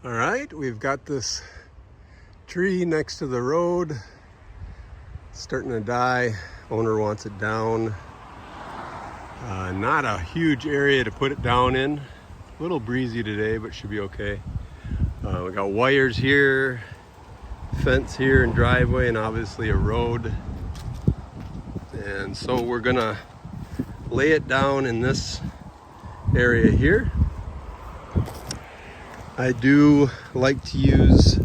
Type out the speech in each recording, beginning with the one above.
All right, we've got this tree next to the road. It's starting to die. Owner wants it down. Not a huge area to put it down in. A little breezy today, but should be okay. We got wires here, fence here, and driveway, and obviously a road. And so we're gonna lay it down in this area here. I do like to use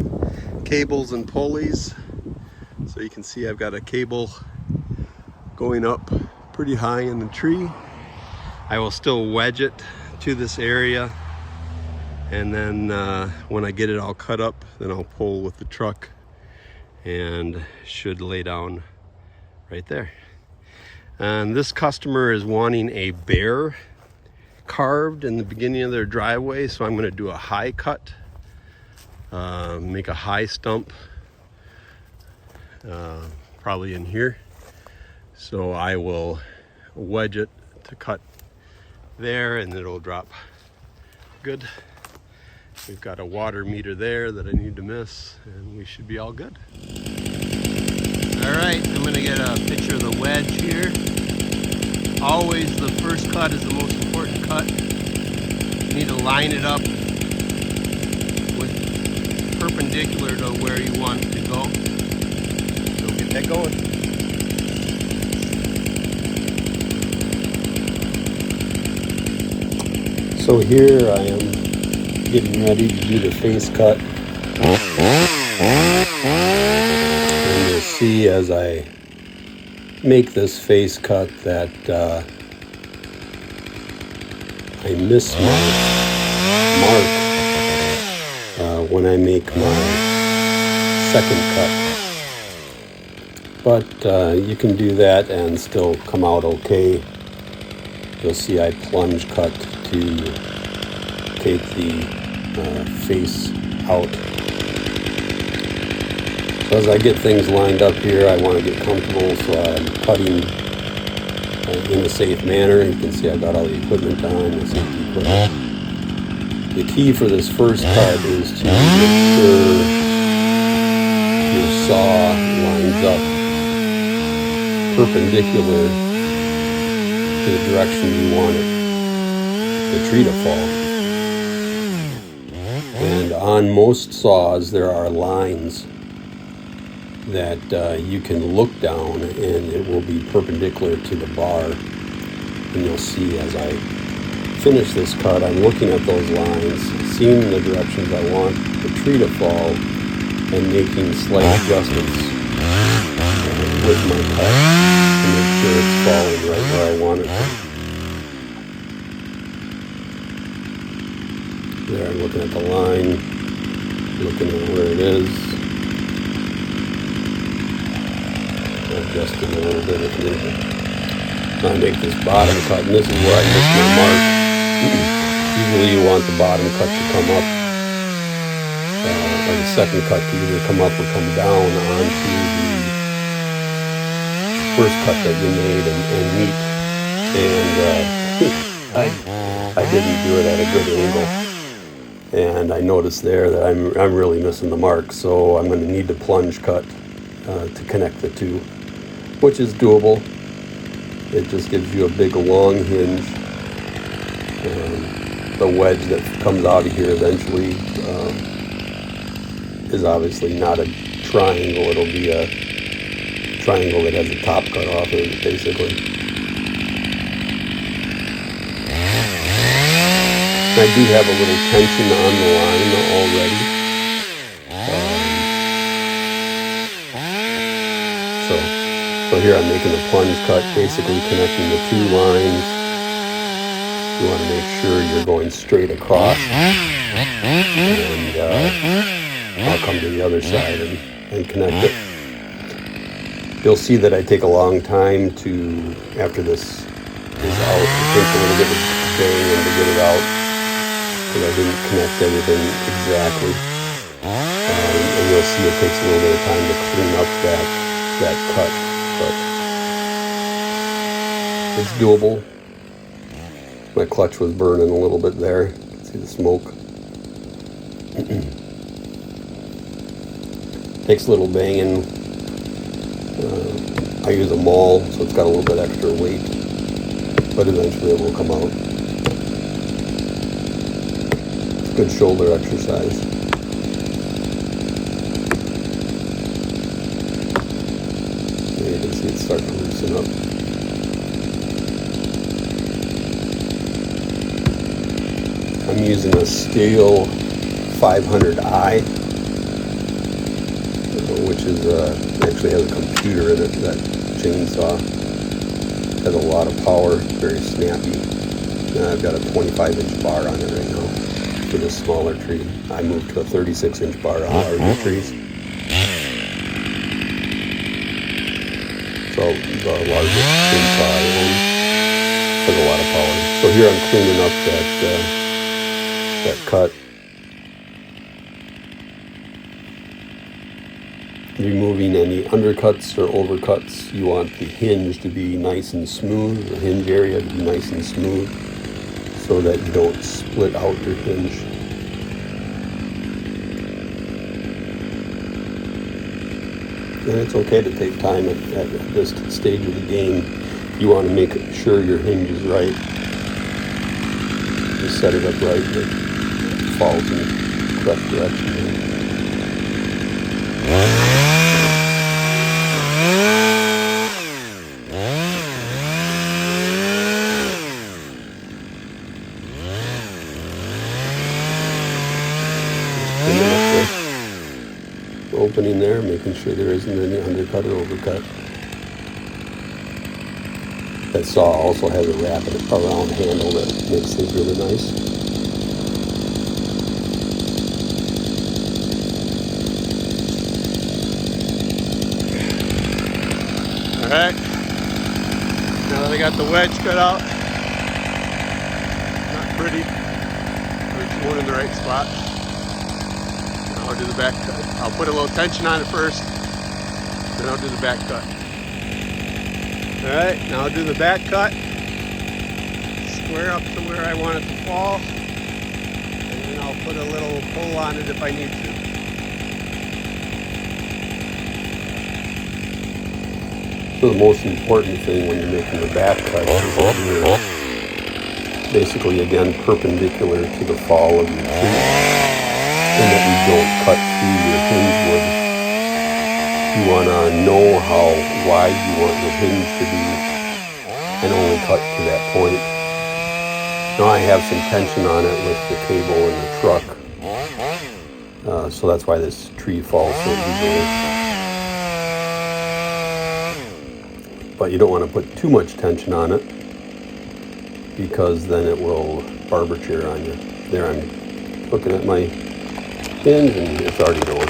cables and pulleys. So you can see I've got a cable going up pretty high in the tree. I will still wedge it to this area, and then when I get it all cut up, then I'll pull with the truck and should lay down right there. And this customer is wanting a bear carved in the beginning of their driveway, so I'm going to do a high cut, make a high stump, probably in here. So I will wedge it to cut there, and it'll drop good. We've got a water meter there that I need to miss, and we should be all good. All right, I'm going to get a picture of the wedge here. Always the first cut is the most important cut. You need to line it up with perpendicular to where you want it to go. So get that going. So here I am getting ready to do the face cut. And you'll see as I make this face cut that I miss my mark when I make my second cut. But you can do that and still come out okay. You'll see I plunge cut to take the face out. So as I get things lined up here, I want to get comfortable, so I'm cutting in a safe manner. You can see I've got all the equipment on, the safety equipment. The key for this first cut is to make sure your saw lines up perpendicular to the direction you want the tree to fall. And on most saws there are lines that you can look down, and it will be perpendicular to the bar. And you'll see as I finish this cut, I'm looking at those lines, seeing the directions I want the tree to fall, and making slight adjustments with my cut to make sure it's falling right where I want it to. There, I'm looking at the line, looking at where it is. Adjust it a little bit if needed. I make this bottom cut, and this is where I miss my mark. Usually you want the bottom cut to come up, or the second cut to either come up or come down onto the first cut that you made and meet. And I didn't do it at a good angle, and I noticed there that I'm really missing the mark. So I'm going to need to plunge cut to connect the two, which is doable. It just gives you a big long hinge, and the wedge that comes out of here eventually is obviously not a triangle. It'll be a triangle that has the top cut off of it, basically. I do have a little tension on the line already. So here I'm making a plunge cut, basically connecting the two lines. You want to make sure you're going straight across. And I'll come to the other side and connect it. You'll see that I take a long time to, after this is out, it takes a little bit of banging to get it out, because I didn't connect everything exactly. And you'll see it takes a little bit of time to clean up that cut. But it's doable. My clutch was burning a little bit there. See the smoke. Takes a little banging. I use a maul, so it's got a little bit extra weight, but eventually it will come out. It's good shoulder exercise. There you can see it's starting to loosen up. I'm using a Steel 500i, which is actually has a computer in it. That chainsaw has a lot of power, very snappy. And I've got a 25-inch bar on it right now for this smaller tree. I moved to a 36-inch bar on larger trees. So the largest chainsaw I own has a lot of power. So here I'm cleaning up that cut. Removing any undercuts or overcuts. You want the hinge to be nice and smooth, the hinge area to be nice and smooth, so that you don't split out your hinge. And it's okay to take time at this stage of the game. You want to make sure your hinge is right. You set it up right, it falls in the correct direction. Opening there, making sure there isn't any undercut or overcut. That saw also has a wrapped around handle that makes things really nice. Alright, now that I got the wedge cut out, not pretty, but it's one in the right spot. I'll do the back cut. I'll put a little tension on it first, then I'll do the back cut. Alright, now I'll do the back cut. Square up to where I want it to fall. And then I'll put a little pull on it if I need to. So the most important thing when you're making the back cut is that you're basically, again, perpendicular to the fall of your tree. And that you don't cut through your hinge wood. You want to know how wide you want your hinge to be and only cut to that point. Now I have some tension on it with the cable in the truck, so that's why this tree falls so easily. But you don't want to put too much tension on it, because then it will barber chair on you. There, I'm looking at my hinge and it's already going.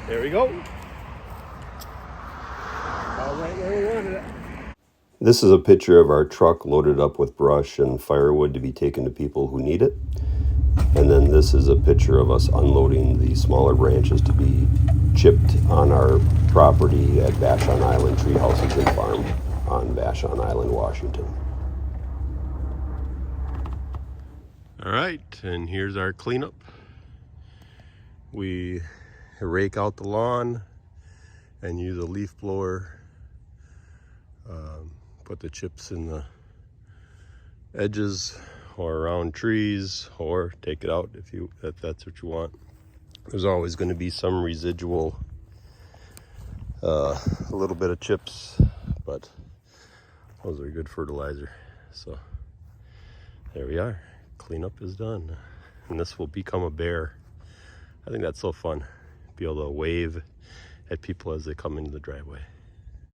There we go. All right where we wanted it. This is a picture of our truck loaded up with brush and firewood to be taken to people who need it. And then this is a picture of us unloading the smaller branches to be chipped on our property at Vashon Island Treehouse and Tree Farm on Vashon Island, Washington. All right, and here's our cleanup. We rake out the lawn and use a leaf blower. Put the chips in the edges or around trees, or take it out if that's what you want. There's always going to be some residual, a little bit of chips, but those are good fertilizer. So there we are. Cleanup is done. and this will become a bear. I think that's so fun. Be able to wave at people as they come into the driveway.